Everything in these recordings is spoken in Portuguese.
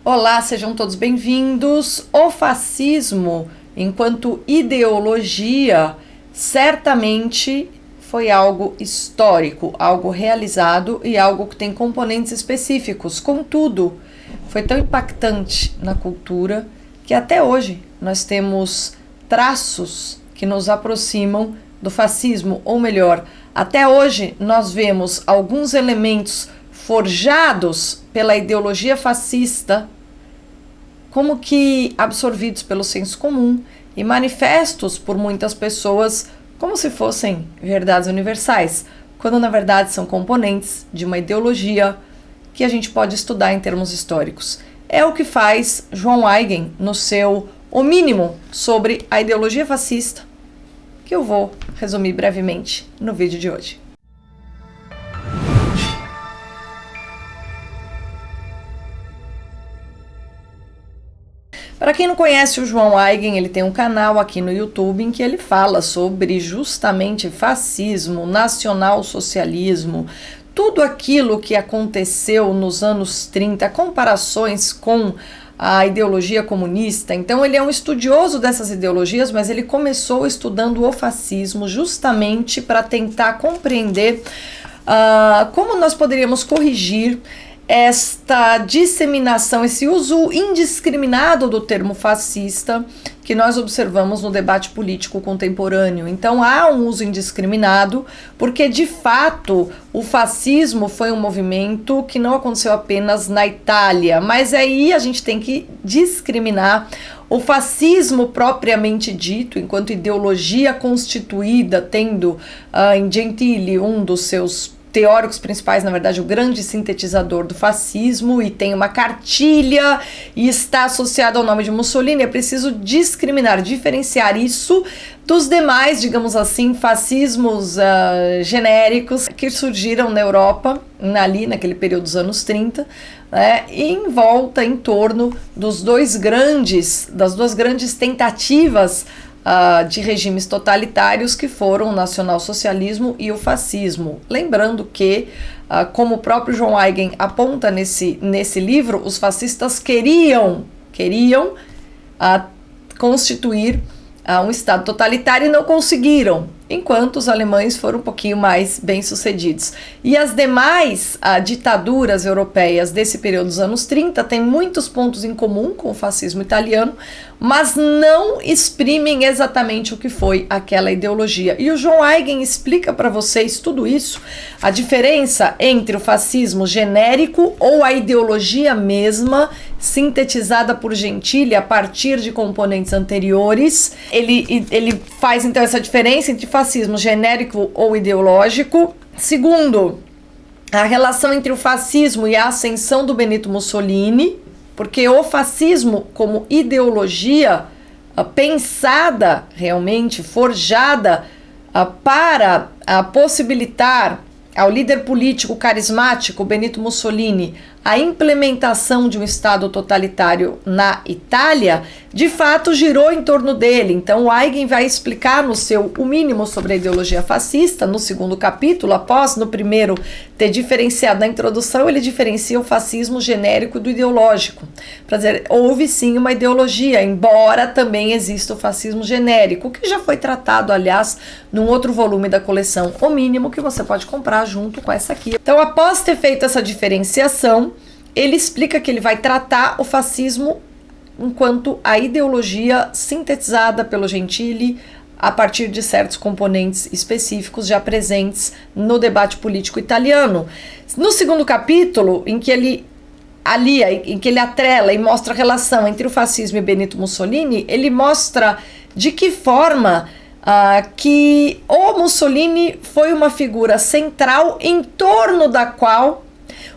Olá, sejam todos bem-vindos. O fascismo, enquanto ideologia, certamente foi algo histórico, algo realizado e algo que tem componentes específicos. Contudo, foi tão impactante na cultura que até hoje nós temos traços que nos aproximam do fascismo, ou melhor, até hoje nós vemos alguns elementos forjados pela ideologia fascista, como que absorvidos pelo senso comum e manifestos por muitas pessoas como se fossem verdades universais, quando na verdade são componentes de uma ideologia que a gente pode estudar em termos históricos. É o que faz João Huygens no seu O Mínimo sobre a ideologia fascista, que eu vou resumir brevemente no vídeo de hoje. Para quem não conhece o João Huygens, ele tem um canal aqui no YouTube em que ele fala sobre justamente fascismo, nacionalsocialismo, tudo aquilo que aconteceu nos anos 30, comparações com a ideologia comunista. Então ele é um estudioso dessas ideologias, mas ele começou estudando o fascismo justamente para tentar compreender como nós poderíamos corrigir esta disseminação, esse uso indiscriminado do termo fascista que nós observamos no debate político contemporâneo. Então há um uso indiscriminado, porque de fato o fascismo foi um movimento que não aconteceu apenas na Itália, mas aí a gente tem que discriminar o fascismo propriamente dito, enquanto ideologia constituída, tendo em Gentili um dos seus teóricos principais, na verdade, o grande sintetizador do fascismo, e tem uma cartilha e está associado ao nome de Mussolini. É preciso discriminar, diferenciar isso dos demais, digamos assim, fascismos genéricos que surgiram na Europa, ali naquele período dos anos 30, né, e em torno das duas grandes tentativas de regimes totalitários, que foram o nacionalsocialismo e o fascismo. Lembrando que, como o próprio João Huygens aponta nesse livro, os fascistas queriam constituir um Estado totalitário e não conseguiram, enquanto os alemães foram um pouquinho mais bem-sucedidos. E as demais ditaduras europeias desse período dos anos 30 têm muitos pontos em comum com o fascismo italiano, mas não exprimem exatamente o que foi aquela ideologia. E o João Huygens explica para vocês tudo isso, a diferença entre o fascismo genérico ou a ideologia mesma, sintetizada por Gentili a partir de componentes anteriores. Ele faz então essa diferença entre fascismo genérico ou ideológico. Segundo, a relação entre o fascismo e a ascensão do Benito Mussolini, porque o fascismo como ideologia pensada, realmente forjada para possibilitar ao líder político carismático Benito Mussolini a implementação de um Estado totalitário na Itália, de fato girou em torno dele. Então o Huygens vai explicar no seu O Mínimo sobre a ideologia fascista, no segundo capítulo, após no primeiro ter diferenciado na introdução, ele diferencia o fascismo genérico do ideológico. Para dizer, houve sim uma ideologia, embora também exista o fascismo genérico, que já foi tratado, aliás, num outro volume da coleção O Mínimo, que você pode comprar junto com essa aqui. Então, após ter feito essa diferenciação, ele explica que ele vai tratar o fascismo enquanto a ideologia sintetizada pelo Gentili a partir de certos componentes específicos já presentes no debate político italiano. No segundo capítulo, em que ele atrela e mostra a relação entre o fascismo e Benito Mussolini, ele mostra de que forma que o Mussolini foi uma figura central em torno da qual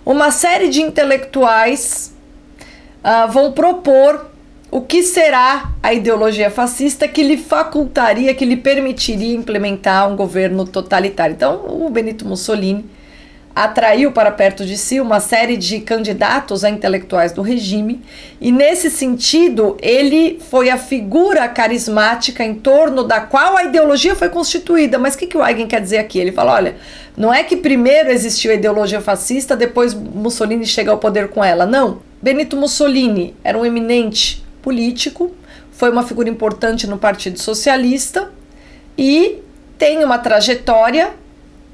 uma série de intelectuais vão propor o que será a ideologia fascista que lhe facultaria, que lhe permitiria implementar um governo totalitário. Então, o Benito Mussolini atraiu para perto de si uma série de candidatos a intelectuais do regime, e nesse sentido ele foi a figura carismática em torno da qual a ideologia foi constituída. Mas o que o Huygens quer dizer aqui? Ele fala, olha, não é que primeiro existiu a ideologia fascista, depois Mussolini chega ao poder com ela, não. Benito Mussolini era um eminente político, foi uma figura importante no Partido Socialista e tem uma trajetória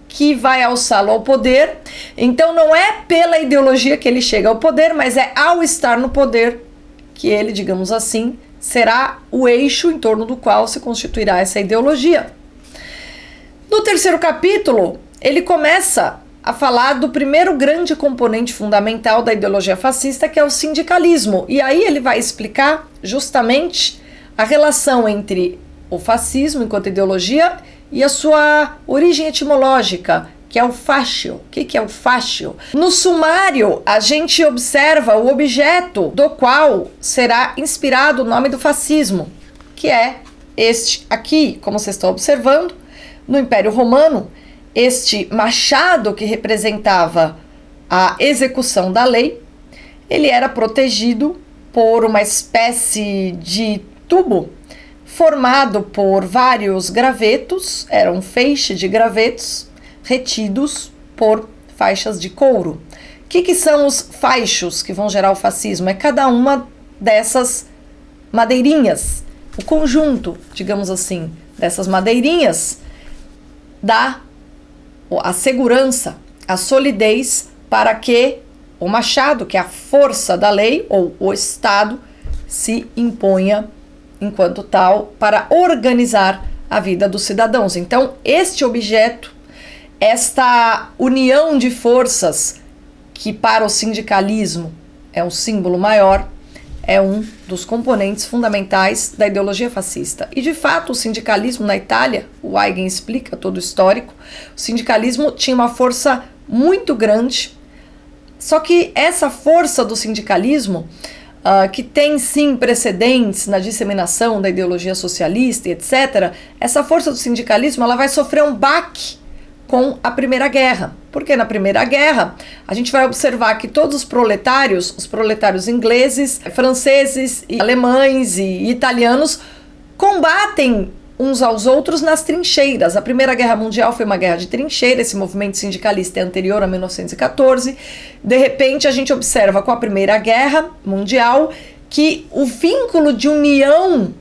que vai alçá-lo ao poder. Então não é pela ideologia que ele chega ao poder, mas é ao estar no poder que ele, digamos assim, será o eixo em torno do qual se constituirá essa ideologia. No terceiro capítulo, ele começa a falar do primeiro grande componente fundamental da ideologia fascista, que é o sindicalismo. E aí ele vai explicar justamente a relação entre o fascismo enquanto ideologia e a sua origem etimológica, que é o fascio. O que é o fascio? No sumário, a gente observa o objeto do qual será inspirado o nome do fascismo, que é este aqui, como vocês estão observando, no Império Romano, este machado que representava a execução da lei, ele era protegido por uma espécie de tubo formado por vários gravetos, era um feixe de gravetos retidos por faixas de couro. O que são os faixos que vão gerar o fascismo? É cada uma dessas madeirinhas, o conjunto, digamos assim, dessas madeirinhas dá a segurança, a solidez para que o machado, que é a força da lei, ou o Estado, se imponha enquanto tal para organizar a vida dos cidadãos. Então, este objeto, esta união de forças, que para o sindicalismo é um símbolo maior, é um dos componentes fundamentais da ideologia fascista. E, de fato, o sindicalismo na Itália, o Huygens explica todo o histórico, o sindicalismo tinha uma força muito grande, só que essa força do sindicalismo, que tem sim precedentes na disseminação da ideologia socialista e etc., essa força do sindicalismo ela vai sofrer um baque com a Primeira Guerra. Porque na Primeira Guerra a gente vai observar que todos os proletários ingleses, franceses, alemães e italianos combatem uns aos outros nas trincheiras. A Primeira Guerra Mundial foi uma guerra de trincheira, esse movimento sindicalista é anterior a 1914. De repente a gente observa com a Primeira Guerra Mundial que o vínculo de união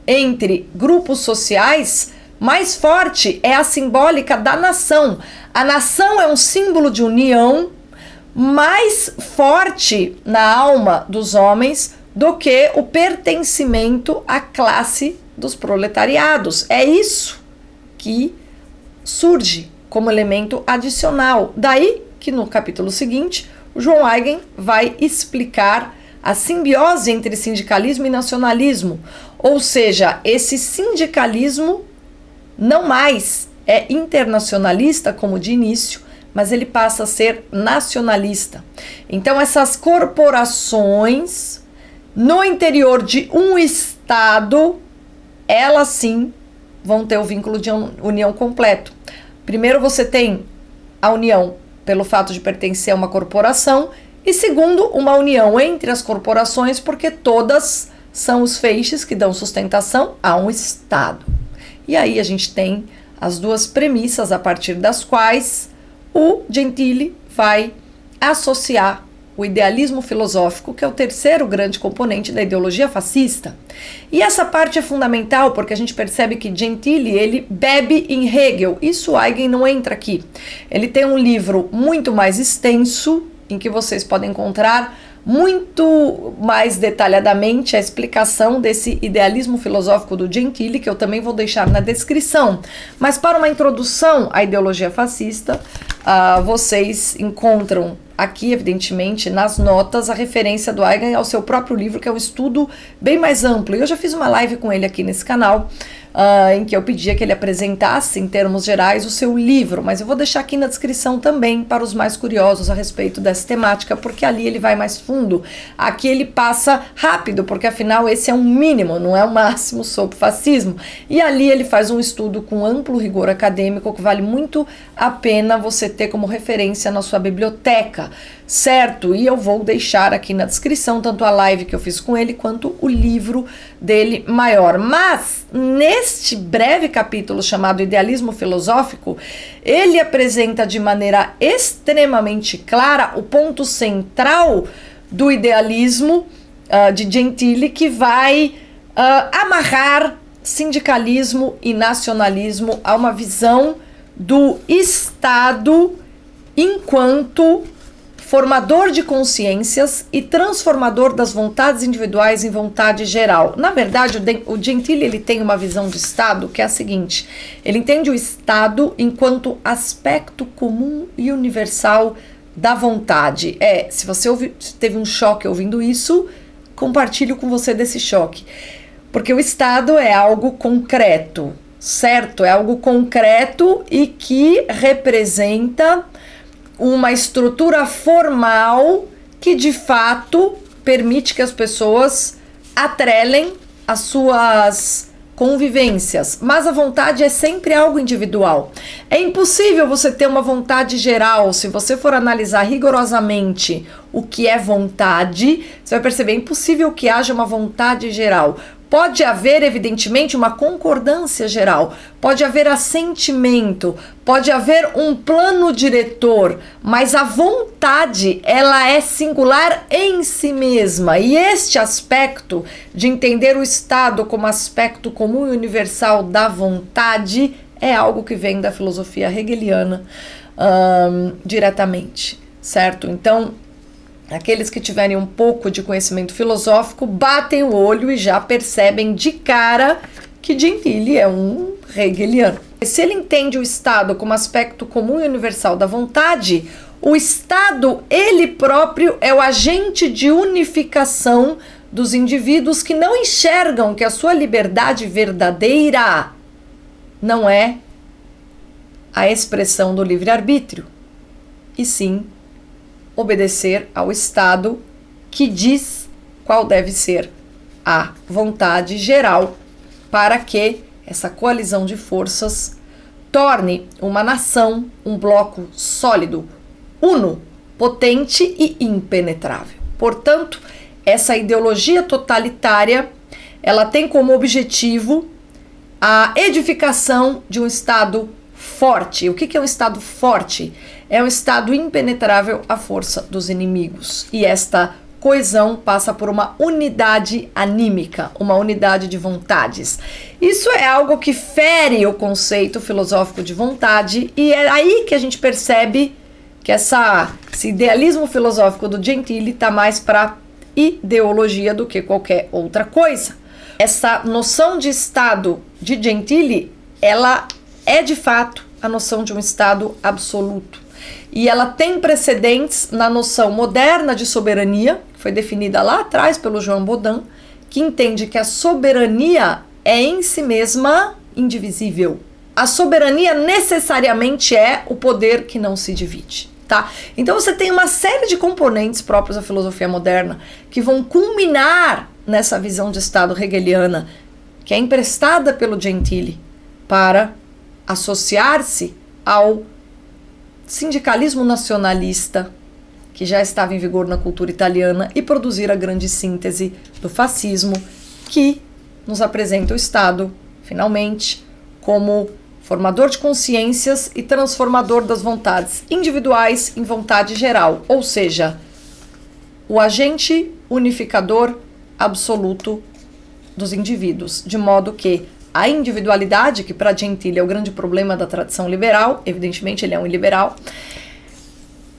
entre grupos sociais mais forte é a simbólica da nação. A nação é um símbolo de união mais forte na alma dos homens do que o pertencimento à classe dos proletariados. É isso que surge como elemento adicional. Daí que no capítulo seguinte, o João Huygens vai explicar a simbiose entre sindicalismo e nacionalismo. Ou seja, esse sindicalismo não mais é internacionalista como de início, mas ele passa a ser nacionalista. Então essas corporações no interior de um estado, elas sim vão ter o vínculo de união completo. Primeiro você tem a união pelo fato de pertencer a uma corporação e segundo, uma união entre as corporações porque todas são os feixes que dão sustentação a um estado. E aí a gente tem as duas premissas a partir das quais o Gentili vai associar o idealismo filosófico, que é o terceiro grande componente da ideologia fascista. E essa parte é fundamental porque a gente percebe que Gentili, ele bebe em Hegel. Isso Huygens não entra aqui. Ele tem um livro muito mais extenso, em que vocês podem encontrar muito mais detalhadamente a explicação desse idealismo filosófico do Gentili, que eu também vou deixar na descrição. Mas para uma introdução à ideologia fascista, vocês encontram aqui, evidentemente, nas notas, a referência do Huygens ao seu próprio livro, que é um estudo bem mais amplo. E eu já fiz uma live com ele aqui nesse canal, em que eu pedia que ele apresentasse, em termos gerais, o seu livro, mas eu vou deixar aqui na descrição também para os mais curiosos a respeito dessa temática, porque ali ele vai mais fundo. Aqui ele passa rápido, porque afinal esse é um mínimo, não é o máximo sobre o fascismo. E ali ele faz um estudo com amplo rigor acadêmico que vale muito a pena você ter como referência na sua biblioteca, certo? E eu vou deixar aqui na descrição tanto a live que eu fiz com ele quanto o livro dele maior. Mas neste breve capítulo chamado Idealismo Filosófico, ele apresenta de maneira extremamente clara o ponto central do idealismo de Gentili, que vai amarrar sindicalismo e nacionalismo a uma visão do Estado enquanto formador de consciências e transformador das vontades individuais em vontade geral. Na verdade, o Gentili ele tem uma visão de Estado que é a seguinte: ele entende o Estado enquanto aspecto comum e universal da vontade. Se você teve um choque ouvindo isso, compartilho com você desse choque. Porque o Estado é algo concreto, certo? É algo concreto e que representa uma estrutura formal que de fato permite que as pessoas atrelem as suas convivências, mas a vontade é sempre algo individual. É impossível você ter uma vontade geral. Se você for analisar rigorosamente o que é vontade, você vai perceber, é impossível que haja uma vontade geral. Pode haver, evidentemente, uma concordância geral, pode haver assentimento, pode haver um plano diretor, mas a vontade, ela é singular em si mesma. E este aspecto de entender o Estado como aspecto comum e universal da vontade é algo que vem da filosofia hegeliana diretamente, certo? Então, aqueles que tiverem um pouco de conhecimento filosófico batem o olho e já percebem de cara que Gentili é um hegeliano. Se ele entende o Estado como aspecto comum e universal da vontade, o Estado, ele próprio, é o agente de unificação dos indivíduos que não enxergam que a sua liberdade verdadeira não é a expressão do livre-arbítrio, e sim obedecer ao Estado que diz qual deve ser a vontade geral para que essa coalizão de forças torne uma nação um bloco sólido, uno, potente e impenetrável. Portanto, essa ideologia totalitária, ela tem como objetivo a edificação de um Estado forte. O que é um Estado forte? É um Estado impenetrável à força dos inimigos. E esta coesão passa por uma unidade anímica, uma unidade de vontades. Isso é algo que fere o conceito filosófico de vontade, e é aí que a gente percebe que esse idealismo filosófico do Gentili está mais para ideologia do que qualquer outra coisa. Essa noção de Estado de Gentili, ela é de fato a noção de um Estado absoluto. E ela tem precedentes na noção moderna de soberania, que foi definida lá atrás pelo João Baudin, que entende que a soberania é em si mesma indivisível. A soberania necessariamente é o poder que não se divide, tá? Então você tem uma série de componentes próprios da filosofia moderna que vão culminar nessa visão de Estado hegeliana, que é emprestada pelo Gentili para associar-se ao sindicalismo nacionalista que já estava em vigor na cultura italiana e produzir a grande síntese do fascismo, que nos apresenta o Estado, finalmente, como formador de consciências e transformador das vontades individuais em vontade geral, ou seja, o agente unificador absoluto dos indivíduos, de modo que a individualidade, que para Gentili é o grande problema da tradição liberal, evidentemente ele é um liberal,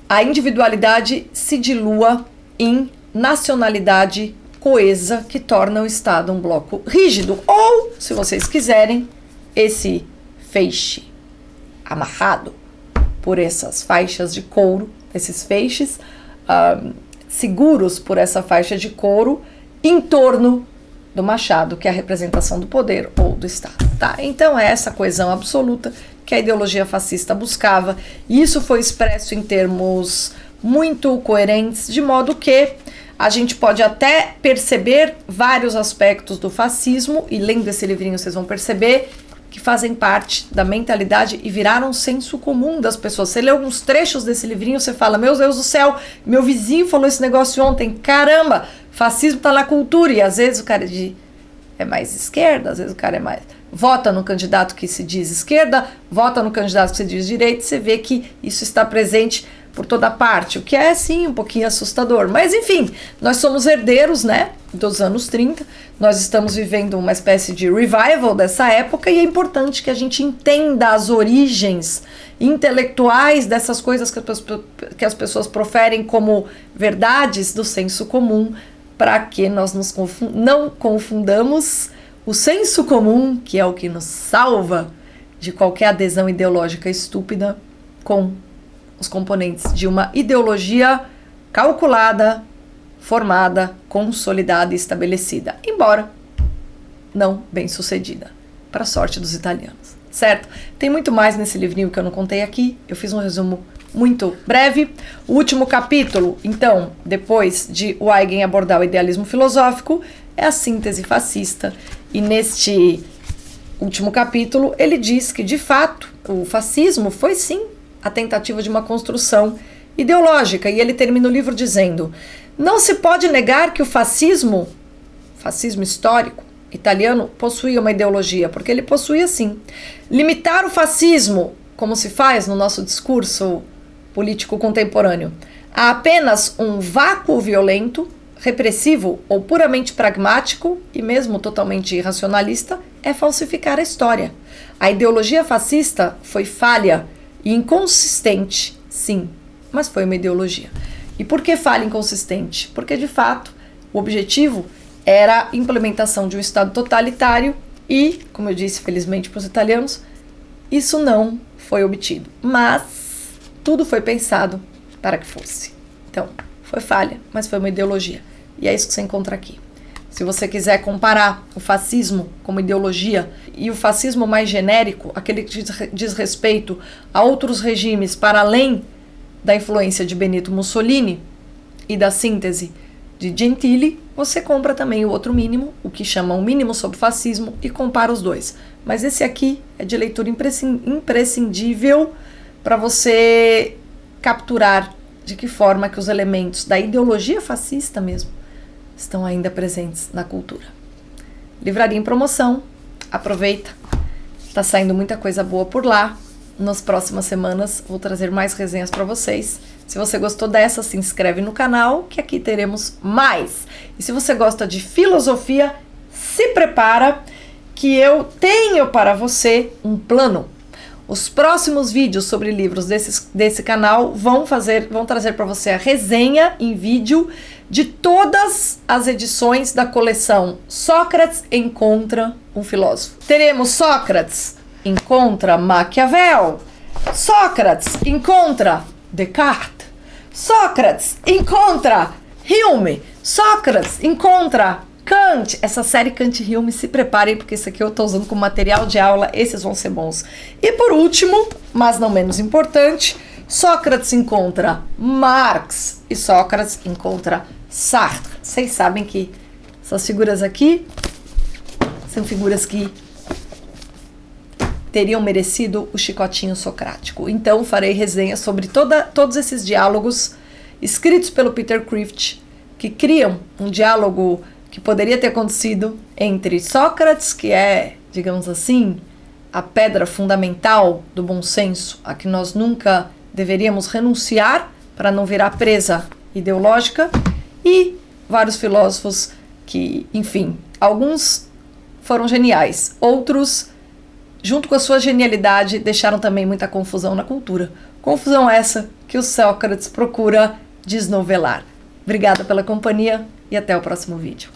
a individualidade se dilua em nacionalidade coesa que torna o Estado um bloco rígido, ou, se vocês quiserem, esse feixe amarrado por essas faixas de couro, esses feixes seguros por essa faixa de couro em torno do machado, que é a representação do poder ou do Estado, tá? Então é essa coesão absoluta que a ideologia fascista buscava, e isso foi expresso em termos muito coerentes, de modo que a gente pode até perceber vários aspectos do fascismo, e lendo esse livrinho vocês vão perceber que fazem parte da mentalidade e viraram senso comum das pessoas. Você lê alguns trechos desse livrinho, você fala, meu Deus do céu, meu vizinho falou esse negócio ontem, caramba, fascismo tá na cultura, e às vezes o cara é mais esquerda, às vezes o cara é mais... vota no candidato que se diz esquerda, vota no candidato que se diz direita, você vê que isso está presente por toda parte, o que é sim um pouquinho assustador. Mas enfim, nós somos herdeiros, né, dos anos 30, nós estamos vivendo uma espécie de revival dessa época e é importante que a gente entenda as origens intelectuais dessas coisas que as pessoas proferem como verdades do senso comum, para que nós não confundamos o senso comum, que é o que nos salva de qualquer adesão ideológica estúpida, com os componentes de uma ideologia calculada, formada, consolidada e estabelecida, embora não bem sucedida, para a sorte dos italianos, certo? Tem muito mais nesse livrinho que eu não contei aqui, eu fiz um resumo muito breve. O último capítulo, então, depois de Huygens abordar o idealismo filosófico, é a síntese fascista, e neste último capítulo ele diz que, de fato, o fascismo foi sim a tentativa de uma construção ideológica, e ele termina o livro dizendo: não se pode negar que o fascismo histórico italiano possuía uma ideologia, porque ele possuía sim. Limitar o fascismo, como se faz no nosso discurso político contemporâneo, a apenas um vácuo violento, repressivo ou puramente pragmático e mesmo totalmente irracionalista, é falsificar a história. A ideologia fascista foi falha e inconsistente, sim, mas foi uma ideologia. E por que falha e inconsistente? Porque, de fato, o objetivo era a implementação de um Estado totalitário e, como eu disse, felizmente para os italianos, isso não foi obtido. Mas tudo foi pensado para que fosse. Então, foi falha, mas foi uma ideologia. E é isso que você encontra aqui. Se você quiser comparar o fascismo como ideologia e o fascismo mais genérico, aquele que diz respeito a outros regimes para além da influência de Benito Mussolini e da síntese de Gentili, você compra também o outro mínimo, o que chamam mínimo sobre fascismo, e compara os dois. Mas esse aqui é de leitura imprescindível para você capturar de que forma que os elementos da ideologia fascista mesmo estão ainda presentes na cultura. Livraria em promoção, aproveita, está saindo muita coisa boa por lá. Nas próximas semanas vou trazer mais resenhas para vocês. Se você gostou dessa, se inscreve no canal, que aqui teremos mais. E se você gosta de filosofia, se prepara que eu tenho para você um plano. Os próximos vídeos sobre livros desse canal vão trazer para você a resenha em vídeo de todas as edições da coleção Sócrates encontra um filósofo. Teremos Sócrates encontra Maquiavel, Sócrates encontra Descartes, Sócrates encontra Hume, Sócrates encontra Kant. Essa série Kant e Hume, se preparem, porque isso aqui eu estou usando como material de aula, esses vão ser bons. E por último, mas não menos importante, Sócrates encontra Marx e Sócrates encontra Sartre. Vocês sabem que essas figuras aqui são figuras que teriam merecido o chicotinho socrático. Então farei resenha sobre todos esses diálogos escritos pelo Peter Kreeft, que criam um diálogo que poderia ter acontecido entre Sócrates, que é, digamos assim, a pedra fundamental do bom senso, a que nós nunca deveríamos renunciar para não virar presa ideológica, e vários filósofos que, enfim, alguns foram geniais, outros, junto com a sua genialidade, deixaram também muita confusão na cultura. Confusão essa que o Sócrates procura desnovelar. Obrigada pela companhia e até o próximo vídeo.